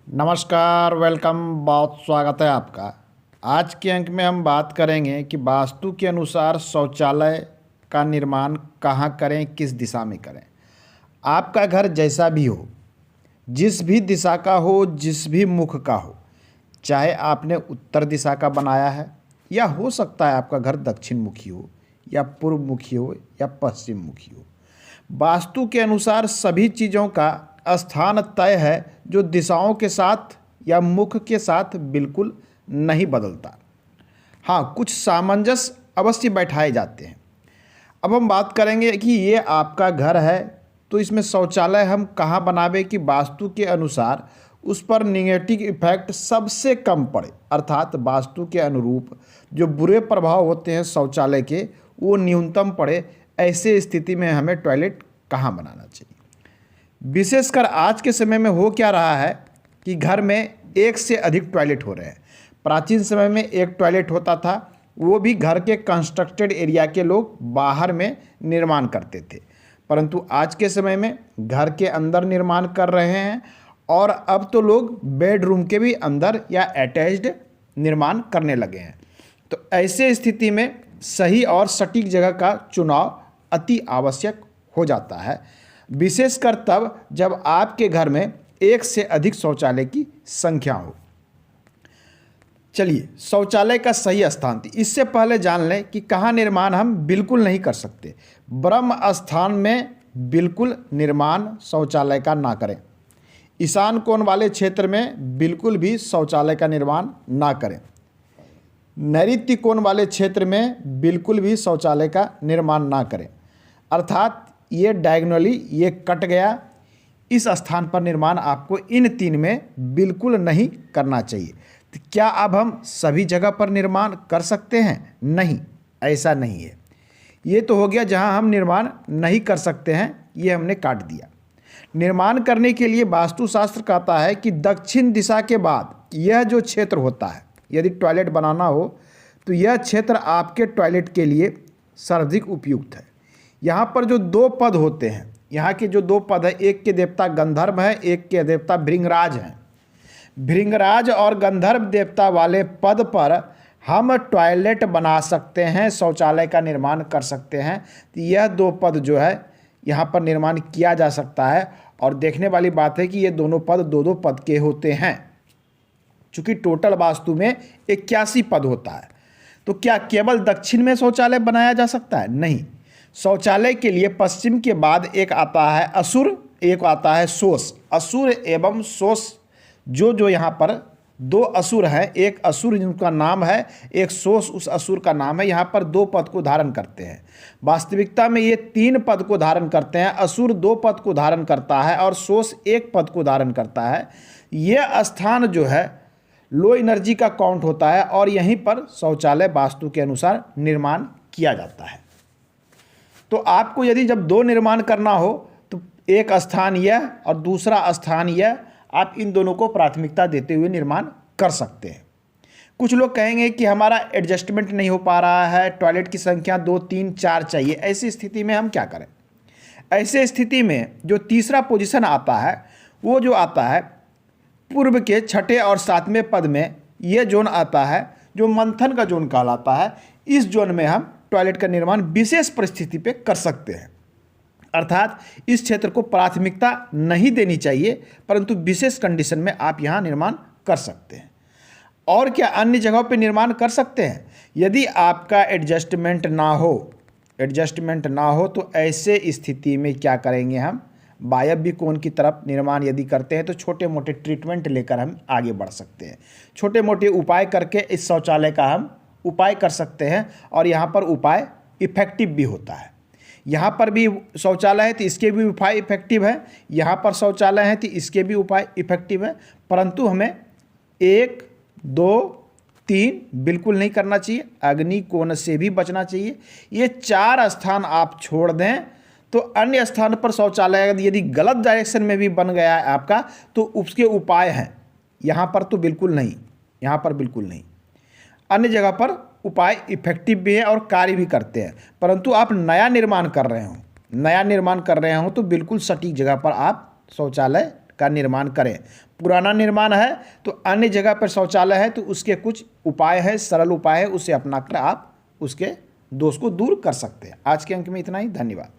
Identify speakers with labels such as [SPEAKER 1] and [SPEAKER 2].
[SPEAKER 1] नमस्कार, वेलकम। बहुत स्वागत है आपका। आज के अंक में हम बात करेंगे कि वास्तु के अनुसार शौचालय का निर्माण कहाँ करें, किस दिशा में करें। आपका घर जैसा भी हो, जिस भी दिशा का हो, जिस भी मुख का हो, चाहे आपने उत्तर दिशा का बनाया है या हो सकता है आपका घर दक्षिण मुखी हो या पूर्व मुखी हो या पश्चिम मुखी हो, वास्तु के अनुसार सभी चीज़ों का स्थान तय है जो दिशाओं के साथ या मुख के साथ बिल्कुल नहीं बदलता। हाँ, कुछ सामंजस्य अवश्य बैठाए जाते हैं। अब हम बात करेंगे कि ये आपका घर है तो इसमें शौचालय हम कहाँ बनावे कि वास्तु के अनुसार उस पर निगेटिव इफेक्ट सबसे कम पड़े, अर्थात वास्तु के अनुरूप जो बुरे प्रभाव होते हैं शौचालय के वो न्यूनतम पड़े। ऐसे स्थिति में हमें टॉयलेट कहाँ बनाना चाहिए। विशेषकर आज के समय में हो क्या रहा है कि घर में एक से अधिक टॉयलेट हो रहे हैं। प्राचीन समय में एक टॉयलेट होता था, वो भी घर के कंस्ट्रक्टेड एरिया के लोग बाहर में निर्माण करते थे, परंतु आज के समय में घर के अंदर निर्माण कर रहे हैं और अब तो लोग बेडरूम के भी अंदर या अटैच्ड निर्माण करने लगे हैं। तो ऐसे स्थिति में सही और सटीक जगह का चुनाव अति आवश्यक हो जाता है, विशेषकर तब जब आपके घर में एक से अधिक शौचालय की संख्या हो। चलिए, शौचालय का सही स्थान, इससे पहले जान लें कि कहाँ निर्माण हम बिल्कुल नहीं कर सकते। ब्रह्म स्थान में बिल्कुल निर्माण शौचालय का ना करें। ईशान कोण वाले क्षेत्र में बिल्कुल भी शौचालय का निर्माण ना करें। नैऋत्य कोण वाले क्षेत्र में बिल्कुल भी शौचालय का निर्माण ना करें, अर्थात ये डायगोनली ये कट गया, इस स्थान पर निर्माण आपको इन तीन में बिल्कुल नहीं करना चाहिए। तो क्या अब हम सभी जगह पर निर्माण कर सकते हैं? नहीं, ऐसा नहीं है। ये तो हो गया जहां हम निर्माण नहीं कर सकते हैं, ये हमने काट दिया। निर्माण करने के लिए वास्तुशास्त्र कहता है कि दक्षिण दिशा के बाद यह जो क्षेत्र होता है, यदि टॉयलेट बनाना हो तो यह क्षेत्र आपके टॉयलेट के लिए सर्वाधिक उपयुक्त है। यहाँ पर जो दो पद होते हैं, यहाँ के जो दो पद है, एक के देवता गंधर्व है, एक के देवता भृंगराज हैं। भृंगराज और गंधर्व देवता वाले पद पर हम टॉयलेट बना सकते हैं, शौचालय का निर्माण कर सकते हैं। तो यह दो पद जो है यहाँ पर निर्माण किया जा सकता है। और देखने वाली बात है कि ये दोनों पद दो दो पद के होते हैं, चूँकि टोटल वास्तु में 81 पद होता है। तो क्या केवल दक्षिण में शौचालय बनाया जा सकता है? नहीं। शौचालय के लिए पश्चिम के बाद एक आता है असुर, एक आता है शोष। असुर एवं शोष जो यहाँ पर दो असुर हैं, एक असुर जिनका नाम है, एक शोष उस असुर का नाम है, यहाँ पर दो पद को धारण करते हैं। वास्तविकता में ये 3 पद को धारण करते हैं। असुर 2 पद को धारण करता है और शोष 1 पद को धारण करता है। यह स्थान जो है लो एनर्जी का काउंट होता है और यहीं पर शौचालय वास्तु के अनुसार निर्माण किया जाता है। तो आपको यदि जब 2 निर्माण करना हो तो एक स्थान यह और दूसरा स्थान यह, आप इन दोनों को प्राथमिकता देते हुए निर्माण कर सकते हैं। कुछ लोग कहेंगे कि हमारा एडजस्टमेंट नहीं हो पा रहा है, टॉयलेट की संख्या 2, 3, 4 चाहिए। ऐसी स्थिति में हम क्या करें? ऐसे स्थिति में जो तीसरा पोजीशन आता है वो जो आता है पूर्व के 6ठे और 7वें पद में, ये जोन आता है जो मंथन का जोन कहलाता है। इस जोन में हम टॉयलेट का निर्माण विशेष परिस्थिति पे कर सकते हैं, अर्थात इस क्षेत्र को प्राथमिकता नहीं देनी चाहिए, परंतु विशेष कंडीशन में आप यहाँ निर्माण कर सकते हैं। और क्या अन्य जगहों पे निर्माण कर सकते हैं? यदि आपका एडजस्टमेंट ना हो तो ऐसे स्थिति में क्या करेंगे हम? वायव्य कोण की तरफ निर्माण यदि करते हैं तो छोटे मोटे ट्रीटमेंट लेकर हम आगे बढ़ सकते हैं। छोटे मोटे उपाय करके इस शौचालय का हम उपाय कर सकते हैं और यहाँ पर उपाय इफेक्टिव भी होता है। यहाँ पर भी शौचालय है तो इसके भी उपाय इफेक्टिव है, यहाँ पर शौचालय है तो इसके भी उपाय इफेक्टिव है, परंतु हमें 1, 2, 3 बिल्कुल नहीं करना चाहिए। अग्नि कोण से भी बचना चाहिए। ये 4 स्थान आप छोड़ दें तो अन्य स्थान पर शौचालय यदि गलत डायरेक्शन में भी बन गया है आपका तो उसके उपाय हैं। यहाँ पर तो बिल्कुल नहीं, यहाँ पर बिल्कुल नहीं। अन्य जगह पर उपाय इफेक्टिव भी है और कार्य भी करते हैं, परंतु आप नया निर्माण कर रहे हो तो बिल्कुल सटीक जगह पर आप शौचालय का निर्माण करें। पुराना निर्माण है तो अन्य जगह पर शौचालय है तो उसके कुछ उपाय है, सरल उपाय है, उसे अपनाकर आप उसके दोष को दूर कर सकते हैं। आज के अंक में इतना ही, धन्यवाद।